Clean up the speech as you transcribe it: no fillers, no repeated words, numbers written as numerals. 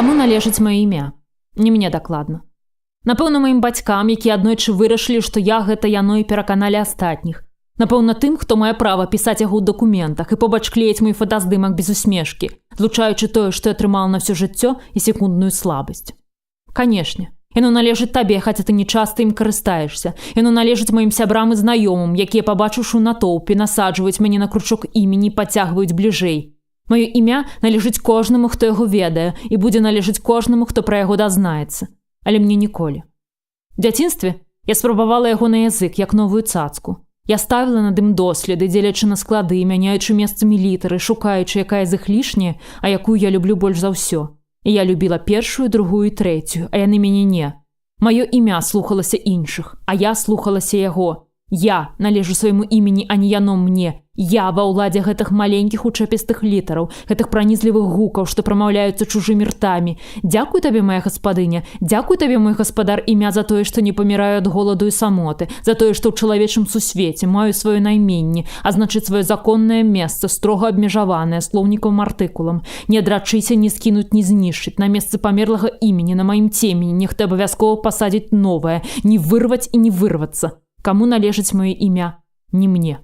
Каму належыць маё імя? Не мне дакладна. Напэўна, маім бацькам, якія аднойчы вырашылі, што я гэта яно і пераканалі астатніх. Напэўна, тым, хто мае права пісаць яго ў дакументах і побач клеіць мой фотаздымак без усмешкі, злучаючы тое, што я атрымала на ўсё жыццё і секундную слабасць. Канешне, яно належыць табе, хаця ты не часта ім карыстаешся. Яно належыць маім сябрам і знаёмым, якія, пабачыўшы ў натоўпе, насаджваюць мяне на кручок імені і пацягваюць бліжэй. Маё імя належыць кожнаму, хто яго ведае, і будзе належыць кожнаму, хто пра яго дазнаецца. Але мне ніколі. У дзяцінстве я спрабавала яго на язык, як новую цацку. Я ставіла над ім доследы, дзелячы на склады, мяняючы месцамі літары, шукаючы, якая з іх лішняя, а якую я люблю больш за ўсё. І я любіла першую, другую і трэцюю, а яны мяне не. Маё імя слухалася іншых, а я слухалася яго. Я належу свайму імені, а не яно мне. Я ва ўладзе гэтых маленькіх учэпістых літараў, гэтых пранізлівых гукаў, што прамаўляюцца чужымі ртамі. Дзякуй табе, моя гаспадыня, дзякуй табе, мой гаспадар, імя за тое, што не паміраю ад голаду і самоты, за тое, што ў чалавечым сусвеце маю сваё найменне, а значыць сваё законнае месца, строга абмежаванае слоўнікам артыкулам. Не адрачыся, не скінуць, не знішчыць. На месцы памерлага імені, на маім цемені, нехта абавязкова пасадзіць новае, не вырваць і не вырвацца. Каму належыць маё імя? Не мне.